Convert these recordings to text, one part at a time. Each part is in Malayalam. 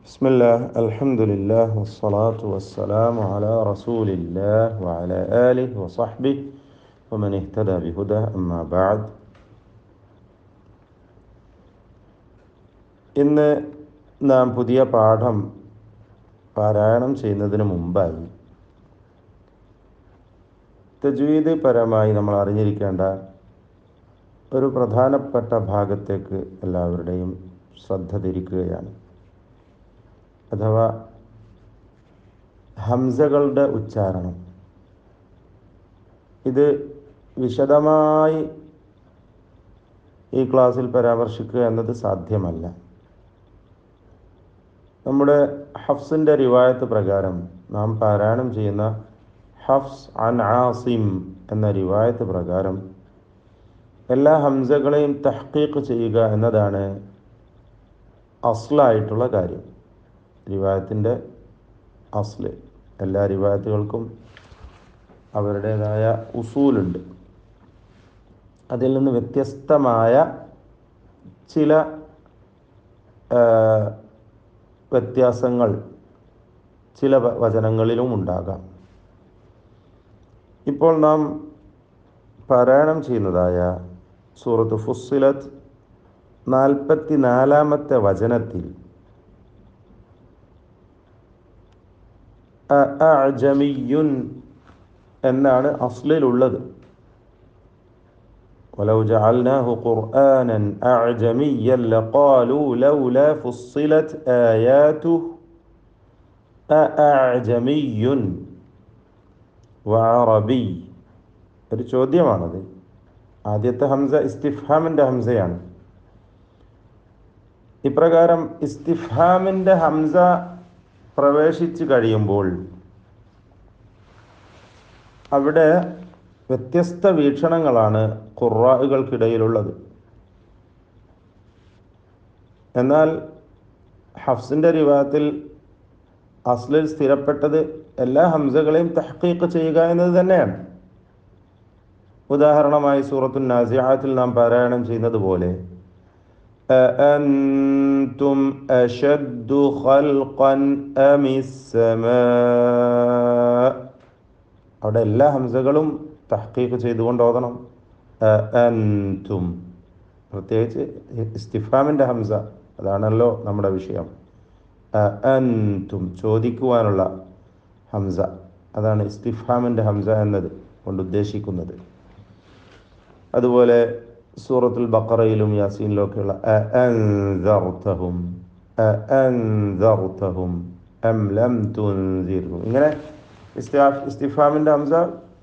بسم الله الحمد لله والصلاة والسلام على رسول الله وعلى آله وصحبه ومن اهتدى بهداه أما بعد. ഇന്ന് നാം പുതിയ പാഠം പാരായണം ചെയ്യുന്നതിന് മുമ്പായി തജ്വീദ് പരമായി നമ്മൾ അറിഞ്ഞിരിക്കേണ്ട ഒരു പ്രധാനപ്പെട്ട ഭാഗത്തേക്ക് എല്ലാവരുടെയും ശ്രദ്ധ തിരിക്കുകയാണ്. അഥവാ ഹംസകളുടെ ഉച്ചാരണം. ഇത് വിശദമായി ഈ ക്ലാസ്സിൽ പരാമർശിക്കുക എന്നത് സാധ്യമല്ല. നമ്മുടെ ഹഫ്സിൻ്റെ റിവായത്ത് പ്രകാരം നാം പാരായണം ചെയ്യുന്ന ഹഫ്സ് അൻ ആസിം എന്ന റിവായത്ത് പ്രകാരം എല്ലാ ഹംസകളെയും തഹ്ഖീഖ് ചെയ്യുക എന്നതാണ് അസ്ലായിട്ടുള്ള കാര്യം. റിവായത്തിൻ്റെ അസ്ല്. എല്ലാ റിവായത്തുകൾക്കും അവരുടേതായ ഉസൂലുണ്ട്. അതിൽ നിന്ന് വ്യത്യസ്തമായ ചില വ്യത്യാസങ്ങൾ ചില വചനങ്ങളിലും ഉണ്ടാകാം. ഇപ്പോൾ നാം പാരായണം ചെയ്യുന്നതായ സൂറത്ത് ഫുസ്സിലത്ത് 44-ാമത്തെ വചനത്തിൽ അഅജമിയ്യുൻ എന്നാണ് അസ്ലിലുള്ളത്. വലൗ ജഅൽനാഹു ഖുർആനൻ അഅജമിയ്യൻ ലഖാലൂ ലൗലാ ഫുസ്സിലത് ആയാതുഹു അഅജമിയ്യുൻ വഅറബി. ഒരു ചോദ്യമാണത്. ആദ്യത്തെ ഹംസ ഇസ്തിഫ്ഹാമിൻ്റെ ഹംസയാണ്. ഇപ്രകാരം ഇസ്തിഫ്ഹാമിൻ്റെ ഹംസ പ്രവേശിച്ച് കഴിയുമ്പോൾ അവിടെ വ്യത്യസ്ത വീക്ഷണങ്ങളാണ് ഖുർആകൾക്കിടയിലുള്ളത്. എന്നാൽ ഹഫ്സിൻ്റെ റിവായത്തിൽ അസ്ലിൽ സ്ഥിരപ്പെട്ടത് എല്ലാ ഹംസകളെയും തഹ്ഖീഖ് ചെയ്യുക എന്നത് തന്നെയാണ്. ഉദാഹരണമായി സൂറത്തുൻ നാസിആത്തിൽ നാം പാരായണം ചെയ്യുന്നത് പോലെ അഅൻതും അശദ്ദു ഖൽഖൻ അമിസ്സമാ, അവിടെ എല്ലാ ഹംസകളും തഹ്ഖീഖ് ചെയ്തുകൊണ്ട് ഓതണം. അഅൻതും, പ്രത്യേകിച്ച് ഇസ്തിഫാമിൻ്റെ ഹംസ, അതാണല്ലോ നമ്മുടെ വിഷയം. അഅൻതും, ചോദിക്കുവാനുള്ള ഹംസ, അതാണ് ഇസ്തിഫാമിൻ്റെ ഹംസ എന്നത് കൊണ്ട് ഉദ്ദേശിക്കുന്നത്. അതുപോലെ സൂറത്തുൽ ബഖറയിലും യാസീനിലും ഒക്കെയുള്ള അഅൻദർതഹും അഅൻദർതഹും അം ലം തുൻസിർഹും, ഇങ്ങനെ ഇസ്തിഫാമിൻ്റെ ഹംസ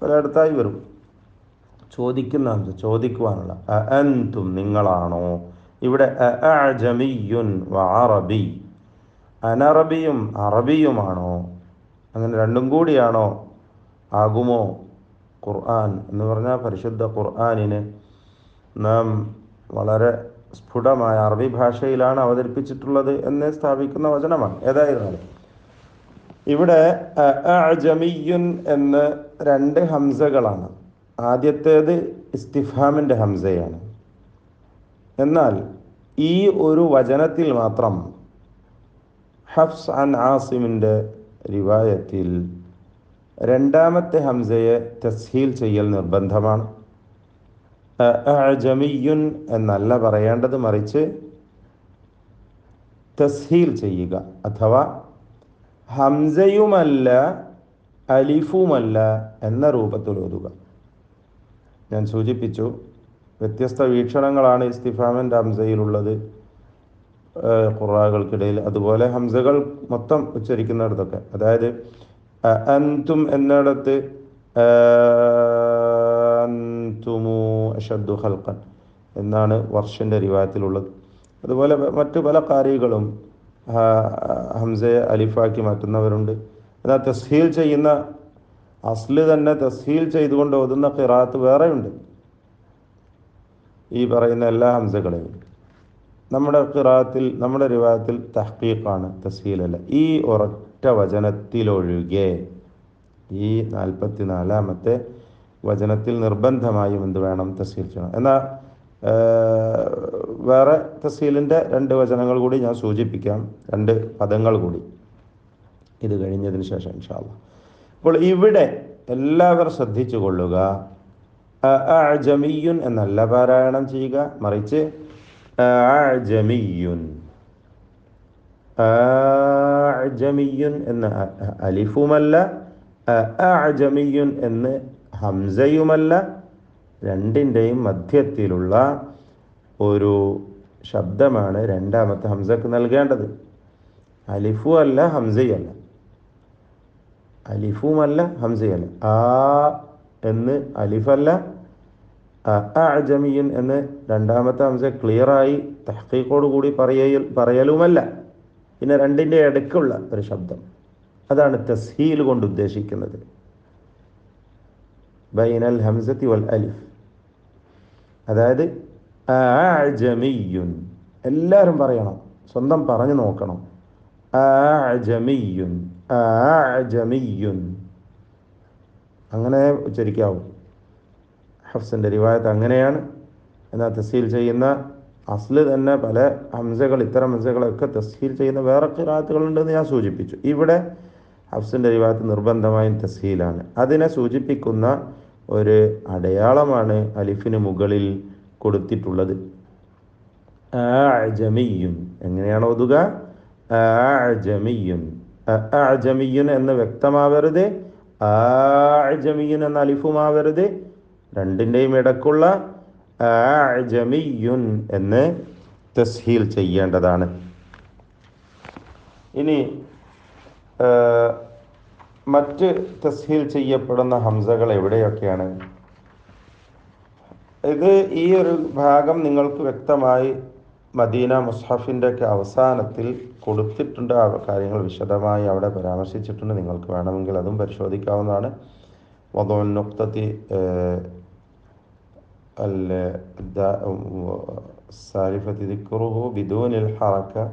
പലയിടത്തായി വരും. ചോദിക്കുന്ന ഹംസ, ചോദിക്കുവാനുള്ള. അഅൻതും, നിങ്ങളാണോ. ഇവിടെ അഅജമിയ്യുൻ വഅറബി, അനറബിയും അറബിയുമാണോ, അങ്ങനെ രണ്ടും കൂടിയാണോ ആകുമോ ഖുർആൻ എന്ന് പറഞ്ഞാൽ പരിശുദ്ധ ഖുർആനിനെ നാം വളരെ സ്ഫുടമായ അറബി ഭാഷയിലാണ് അവതരിപ്പിച്ചിട്ടുള്ളത് എന്ന് സ്ഥാപിക്കുന്ന വചനമാണ്. ഏതായിരുന്നാലും ഇവിടെ അഅജമിയ്യുൻ എന്ന് രണ്ട് ഹംസകളാണ്. ആദ്യത്തേത് ഇസ്തിഫാമിൻ്റെ ഹംസയാണ്. എന്നാൽ ഈ ഒരു വചനത്തിൽ മാത്രം ഹഫ്സ് അൻ ആസിമിൻ്റെ റിവായത്തിൽ രണ്ടാമത്തെ ഹംസയെ തസ്ഹീൽ ചെയ്യൽ നിർബന്ധമാണ്. അഅജമിയ്യുൻ എന്നല്ല പറയേണ്ടത്, മറിച്ച് തസ്ഹീൽ ചെയ്യുക. അഥവാ ഹംസയുമല്ല അലിഫുമല്ല എന്ന രൂപത്തിൽ ഓതുക. ഞാൻ സൂചിപ്പിച്ചു, വ്യത്യസ്ത വീക്ഷണങ്ങളാണ് ഇസ്തിഫാമിൻ്റെ ഹംസയിലുള്ളത് ഖുർആകൾക്കിടയിൽ. അതുപോലെ ഹംസകൾ മൊത്തം ഉച്ചരിക്കുന്നിടത്തൊക്കെ, അതായത് അൻതും എന്നിടത്ത് അൻതുമു അശദ്ദു ഖൽഖൻ എന്നാണ് വർഷൻ്റെ റിവായത്തിലുള്ളത്. അതുപോലെ മറ്റു പല ഖാരികളും ഹംസയെ അലിഫാക്കി മാറ്റുന്നവരുണ്ട്. എന്നാൽ തസ്ഹീൽ ചെയ്യുന്ന, അസ്ല് തന്നെ തസ്ഹീൽ ചെയ്തുകൊണ്ട് ഓതുന്ന ഖിറാഅത്ത് വേറെയുണ്ട്. ഈ പറയുന്ന എല്ലാ ഹംസകളെയും നമ്മുടെ ഖിറാഅത്തിൽ, നമ്മുടെ റിവായത്തിൽ തഹ്ഖീഖാണ്, തസ്ഹീലല്ല. ഈ ഒരൊറ്റ വചനത്തിലൊഴികെ, ഈ 44-ാമത്തെ വചനത്തിൽ നിർബന്ധമായും എന്ത് വേണം? തസ്ഹീൽ ചെയ്യണം. എന്നാൽ വേറെ തസ്ഹീലിൻ്റെ 2 വചനങ്ങൾ കൂടി ഞാൻ സൂചിപ്പിക്കാം, 2 പദങ്ങൾ കൂടി ഇത് കഴിഞ്ഞതിന് ശേഷം ഇൻഷാ അല്ലാഹ്. അപ്പോൾ ഇവിടെ എല്ലാവരും ശ്രദ്ധിച്ചു കൊള്ളുക, അഅ്ജമിയ്യുൻ എന്നല്ല പാരായണം ചെയ്യുക, മറിച്ച് അഅ്ജമിയ്യുൻ. അഅ്ജമിയ്യുൻ എന്ന അലിഫുമല്ല, അഅ്ജമിയ്യുൻ എന്ന് ഹംസയുമല്ല, രണ്ടിൻ്റെയും മധ്യത്തിലുള്ള ഒരു ശബ്ദമാണ് രണ്ടാമത്തെ ഹംസക്ക് നൽകേണ്ടത്. അലിഫു അല്ല, ഹംസയല്ല. അലിഫുമല്ല, ഹംസയല്ല. ആ എന്ന് അലിഫല്ല, അഅ്ജമിയ്യുൻ എന്ന് രണ്ടാമത്തെ ഹംസ ക്ലിയറായി തഹ്ഖീഖോട് കൂടി പറയലുമല്ല. പിന്നെ രണ്ടിൻ്റെ ഇടയ്ക്കുള്ള ഒരു ശബ്ദം, അതാണ് തസ്ഹീൽ കൊണ്ട് ഉദ്ദേശിക്കുന്നത്. ബൈനൽ ഹംസത്തി വൽ അലിഫ്, അതായത് അഅ്ജമിയ്യുൻ. എല്ലാവരും പറയണം, സ്വന്തം പറഞ്ഞു നോക്കണം. അഅ്ജമിയ്യുൻ, അഅ്ജമിയ്യുൻ, അങ്ങനെ ഉച്ചരിക്കാവും. ഹഫ്സിൻ്റെ റിവായത്ത് അങ്ങനെയാണ്. എന്നാൽ തസ്ഹീൽ ചെയ്യുന്ന അസ്ല് തന്നെ പല ഹംസകൾ, ഇത്തരം ഹംസകളൊക്കെ തസ്ഹീൽ ചെയ്യുന്ന വേറെ ഖിറാഅത്തുകളുണ്ടെന്ന് ഞാൻ സൂചിപ്പിച്ചു. ഇവിടെ ഹഫ്സിൻ്റെ റിവായത്ത് നിർബന്ധമായും തസ്ഹീലാണ്. അതിനെ സൂചിപ്പിക്കുന്ന ഒരു അടയാളമാണ് അലിഫിന് മുകളിൽ കൊടുത്തിട്ടുള്ളത്. അഅ്ജമിയ്യുൻ എങ്ങനെയാണ് ഓതുക? അഅ്ജമിയ്യുൻ. അഅ്ജമിയ്യുൻ എന്ന് വ്യക്തമാവരുത്, അഅ്ജമിയ്യുൻ എന്ന അലിഫുമാവരുത്. രണ്ടിൻ്റെയും ഇടക്കുള്ള അഅ്ജമിയ്യുൻ എന്ന് തസ്ഹീൽ ചെയ്യേണ്ടതാണ്. ഇനി മറ്റ് തസ്ഹീൽ ചെയ്യപ്പെടുന്ന ഹംസകൾ എവിടെയൊക്കെയാണ്? ഇത് ഈ ഒരു ഭാഗം നിങ്ങൾക്ക് വ്യക്തമായി മദീന മുസ്ഹഫിൻ്റെ ഒക്കെ അവസാനത്തിൽ കൊടുത്തിട്ടുണ്ട്. ആ കാര്യങ്ങൾ വിശദമായി അവിടെ പരാമർശിച്ചിട്ടുണ്ട്. നിങ്ങൾക്ക് വേണമെങ്കിൽ അതും പരിശോധിക്കാവുന്നതാണ്. വദഉൻ നുഖ്തത്തി السالفة ذكره بدون الحركة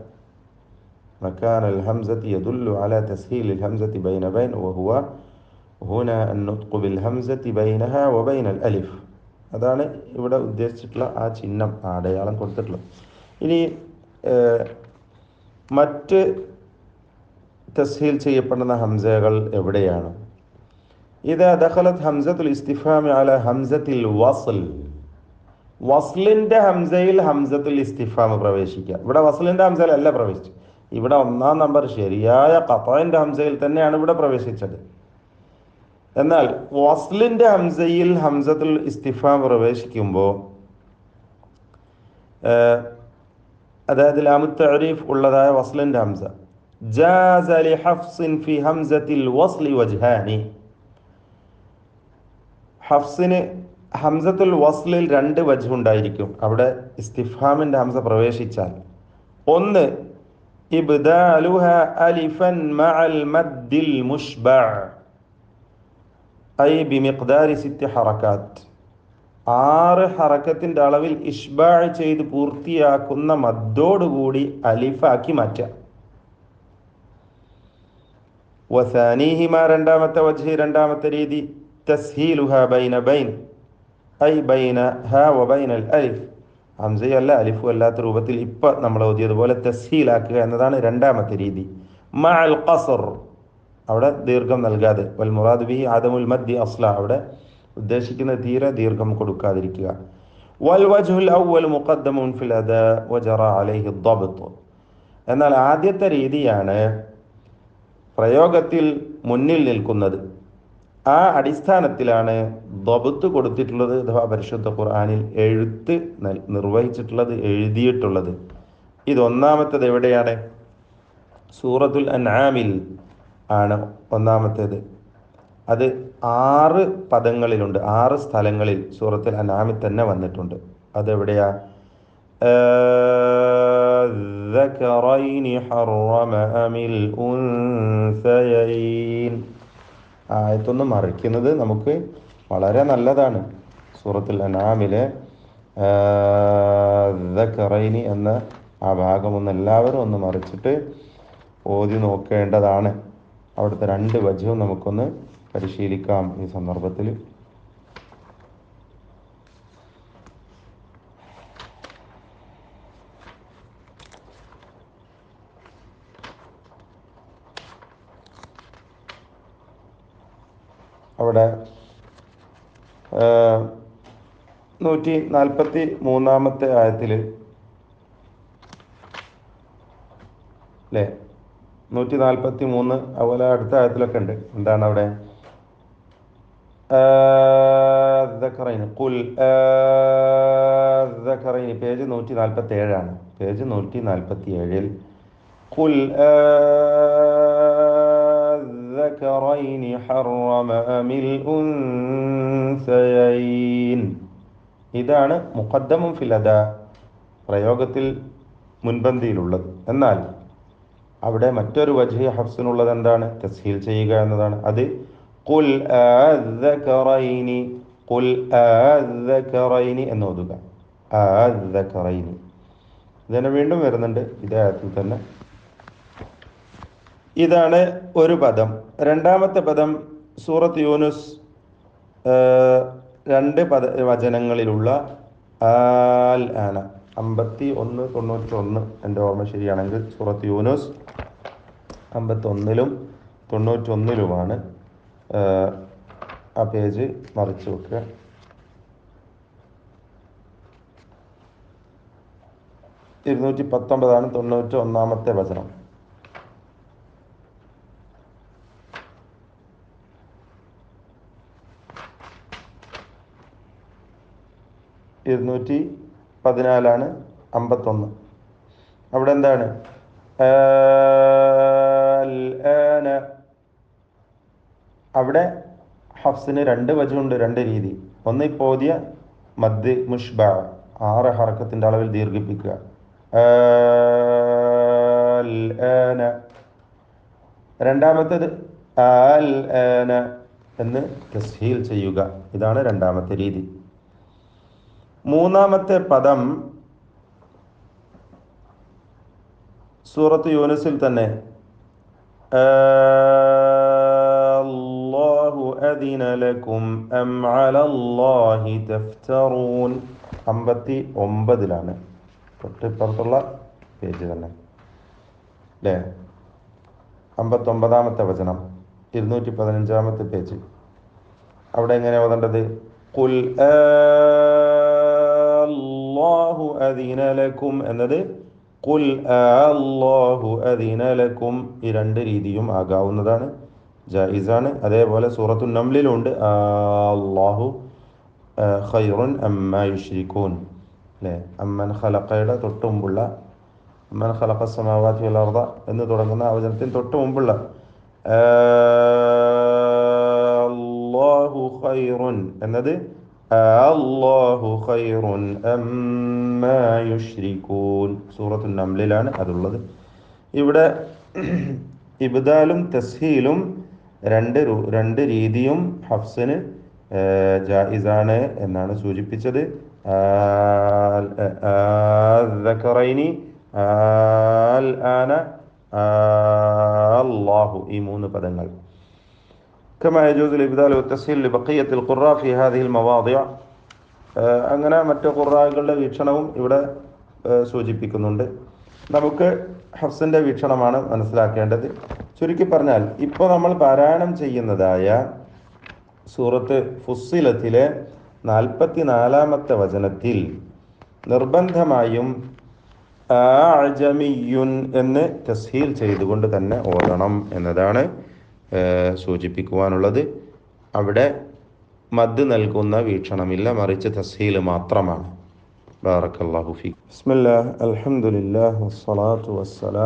مكان الهمزة يدل على تسهيل الهمزة بين وهو هنا النطق بالهمزة بينها وبين الألف. അതാണ് ഇവിടെ ഉദ്ദേശിച്ചിട്ടുള്ള ആ ചിഹ്നം, ആ അടയാളം കൊടുത്തിട്ടുള്ളത്. ഇനി മറ്റ് തസ്ഹീൽ ചെയ്യപ്പെടുന്ന ഹംസകൾ എവിടെയാണ്? ഇദാ ദഖലത് ഹംസത്തുൽ ഇസ്തിഫാമി അലാ ഹംസത്തിൽ വസ്ൽ. വസ്ലിൻ്റെ ഹംസയിൽ ഹംസത്തുൽ ഇസ്തിഫാം പ്രവേശിക്കുക. ഇവിടെ വസ്ലിൻ്റെ ഹംസയിലല്ല പ്രവേശിച്ചു, ഇവിടെ 1-ാം നമ്പർ ശരിയായ ഖത്ഇൻ്റെ ഹംസയിൽ തന്നെയാണ് ഇവിടെ പ്രവേശിച്ചത്. എന്നാൽ വസ്ലിൻ്റെ ഹംസയിൽ ഹംസത്തുൽ ഇസ്തിഫാം പ്രവേശിക്കുമ്പോൾ, അതായത് ലാമു തഅരീഫ് ഉള്ളതായ വസ്ലിൻ്റെ ഹംസ, ജാസ ലി ഹഫ്സിൻ ഫി ഹംസത്തിൽ വസ്ലി വജ്ഹാനി. ഹഫ്സിന് ഹംസത്തുൽ വസ്ലിൽ 2 വജ്ഹ് ഉണ്ടായിരിക്കും. അവിടെ ഇസ്തിഫാമിൻ്റെ ഹംസ പ്രവേശിച്ചാൽ, ഒന്ന് ഇബ്ദാലുഹ അലിഫൻ മഅൽ മദ്ദിൽ മുഷ്ബഅ ഐ ബിമിഖ്ദാരി 6 ഹറകാത്ത്. 6 ഹറക്കത്തിൻ്റെ അളവിൽ ഇഷ്ബാ ചെയ്ത് പൂർത്തിയാക്കുന്ന മദ്ദോടുകൂടി അലിഫാക്കി മാറ്റാം. വസാനിഹിമ രണ്ടാമത്തെ വജ്ഹ്, രണ്ടാമത്തെ രീതി, തസ്ഹീലുഹ ബൈന ഐ ബൈന ഹ വ ബൈനൽ അലിഫ്. ഹംസയല്ല അലിഫു അല്ലാത്ത രൂപത്തിൽ ഇപ്പം നമ്മൾ ഓതിയതുപോലെ തസ്ഹീലാക്കുക എന്നതാണ് രണ്ടാമത്തെ രീതി. മഅൽ ഖസ്ർ, അവിടെ ദീർഘം നൽകാതെ. വൽ മുറാദ് ബിഹി അദമുൽ മദ്ദി അസ്ല, അവിടെ ഉദ്ദേശിക്കുന്ന തീരെ ദീർഘം കൊടുക്കാതിരിക്കുക. വൽ വജ്ഹുൽ അവ്വൽ മുഖദ്ദമുൻ ഫിൽ അദാ വജറ അലൈഹി അദ്ദബ്ത്. എന്നാൽ ആദ്യത്തെ രീതിയാണ് പ്രയോഗത്തിൽ മുന്നിൽ നിൽക്കുന്നത്. ആ അടിസ്ഥാനത്തിലാണ് ദബ്ത്ത് കൊടുത്തിട്ടുള്ളത്, അഥവാ പരിശുദ്ധ ഖുർആനിൽ എഴുത്ത് നിർവഹിച്ചിട്ടുള്ളത്, എഴുതിയിട്ടുള്ളത്. ഇത് ഒന്നാമത്തേത് എവിടെയാണ്? സൂറത്തുൽ അൻആമിൽ ആണ് ഒന്നാമത്തേത്. അത് 6 പദങ്ങളിലുണ്ട്, 6 സ്ഥലങ്ങളിൽ സൂറത്തുൽ അൻആമിൽ തന്നെ വന്നിട്ടുണ്ട്. അതെവിടെയാ? ദക്കറൈനി ഹറമ അമിൽ ഉൻസയൈൻ. ആയത്തൊന്ന് മറിക്കുന്നത് നമുക്ക് വളരെ നല്ലതാണ്. സൂറത്തുൽ അൻആമിലെ ദക്കറൈനി എന്ന ആ ഭാഗമൊന്ന് എല്ലാവരും ഒന്ന് മറിച്ചിട്ട് ഓതി നോക്കേണ്ടതാണ്. അവിടുത്തെ 2 വജ്ഹും നമുക്കൊന്ന് പരിശീലിക്കാം ഈ സന്ദർഭത്തിൽ. അവിടെ 143 ആയത്തിൽ അല്ലേ, 143 അതുപോലെ അടുത്ത ആയത്തിലൊക്കെ ഉണ്ട്. എന്താണ് അവിടെ? ഖുൽ പേജ് 147 പേജ് 147 ഖുൽ الذكرين حرم أم الأنثيين. ഇതാണ് മുഖദ്ദമും ഫിൽ അദാ, പ്രയോഗത്തിൽ മുൻപന്തിയിലുള്ളത്. എന്നാൽ അവിടെ മറ്റൊരു വജ്ഹ് ഹഫ്സിനുള്ളത് എന്താണ്? തസ്ഹീൽ ചെയ്യുക എന്നതാണ്. അത് ഖുൽ അദ്ദകറൈനി, ഖുൽ അദ്ദകറൈനി എന്ന് ഓതുക. അദ്ദകറൈനി ഇതിനെ വീണ്ടും വരുന്നുണ്ട് ഇതേ ആയത്തിൽ തന്നെ. ഇതാണ് ഒരു പദം. രണ്ടാമത്തെ പദം സൂറത്ത് യൂനുസ് 2 വചനങ്ങളിലുള്ള ആൽ ആന 51, 91 എൻ്റെ ഓർമ്മ ശരിയാണെങ്കിൽ സൂറത്ത് യൂനുസ് 51-ലും 91-ലുമാണ്. ആ പേജ് മറിച്ച് വെക്കുക. 219 91-ാമത്തെ വചനം. ഇരുന്നൂറ്റി 14 51. അവിടെ എന്താണ്? അവിടെ ഹഫ്സിന് 2 വജുണ്ട്, 2 രീതി. ഒന്ന് പോതിയ മദ് മുഷ്ബ 6 ഹറക്കത്തിൻ്റെ അളവിൽ ദീർഘിപ്പിക്കുക. രണ്ടാമത്തേത് എന്ന് തസ്ഹീൽ ചെയ്യുക. ഇതാണ് രണ്ടാമത്തെ രീതി. മൂന്നാമത്തെ പദം സൂറത്ത് യൂനുസിൽ തന്നെ അല്ലാഹു അദിന ലക്കും അം അലല്ലാഹി തഫ്തറൂൻ 59-ലാണ്, തൊട്ടിപ്പുറത്തുള്ള പേജ് തന്നെ അല്ലേ. 59-ാമത്തെ വചനം 215-ാമത്തെ പേജ്. അവിടെ എങ്ങനെ ഓതേണ്ടത്? ഖുൽ അല്ലാഹു അദിന ലക്കും എന്നത് ഖുൽ അല്ലാഹു അദിന ലക്കും. ഈ 2 രീതിയും ആകാവുന്നതാണ്, ജായിസാണ്. അതേപോലെ സൂറത്തുൻ നംലിലുണ്ട് അല്ലാഹു ഖൈറുൻ അമ്മാ യുശ്രികൂൻ അല്ലേ. അമ്മൻ ഖലഖയുടെ തൊട്ട് മുമ്പുള്ള അമ്മൻ ഖലഖ സമാവാതി വൽ അർദ എന്ന് തുടങ്ങുന്ന വചനത്തിന് തൊട്ട് മുമ്പുള്ള അല്ലാഹു ഖൈറുൻ എന്നത് അല്ലാഹു ഖൈറുൻ അമ്മാ യുശ്രികൂൻ സൂറത്തുൻ നംലിലാണ് അതുള്ളത്. ഇവിടെ ഇബ്ദാലും തസ്ഹീലും 2 രീതിയും ഹഫ്സിന് ജായിസാണ് എന്നാണ് സൂചിപ്പിച്ചത്. അദ്ദകറൈനി, അൽ ആന, അല്ലാഹു, ഈ 3 പദങ്ങൾ. كما يجوز الإبدال والتسهيل لبقية القراء في هذه المواضع. അങ്ങനെ മറ്റു ഖുറാകളുടെ വീക്ഷണവും ഇവിടെ സൂചിപ്പിക്കുന്നുണ്ട്. നമുക്ക് ഹഫ്സിൻ്റെ വീക്ഷണമാണ് മനസ്സിലാക്കേണ്ടത്. ചുരുക്കി പറഞ്ഞാൽ ഇപ്പോൾ നമ്മൾ പാരായണം ചെയ്യുന്നതായ സൂറത്ത് ഫുസ്സിലത്തിലെ 44-ാമത്തെ വചനത്തിൽ നിർബന്ധമായും അഅ്ജമിയ്യുൻ എന്ന് തസ്ഹീൽ ചെയ്തുകൊണ്ട് തന്നെ ഓതണം എന്നതാണ് സൂചിപ്പിക്കുവാനുള്ളത്. അവിടെ മദ് നൽകുന്ന വീക്ഷണമില്ല, മറിച്ച് തസ്ഹീൽ മാത്രമാണ്. ബാറക്കല്ലാഹു ഫീക്. ബിസ്മില്ലാഹ്, അൽഹംദുലില്ലാഹ്, വസ്സലാത്തു വസ്സലാം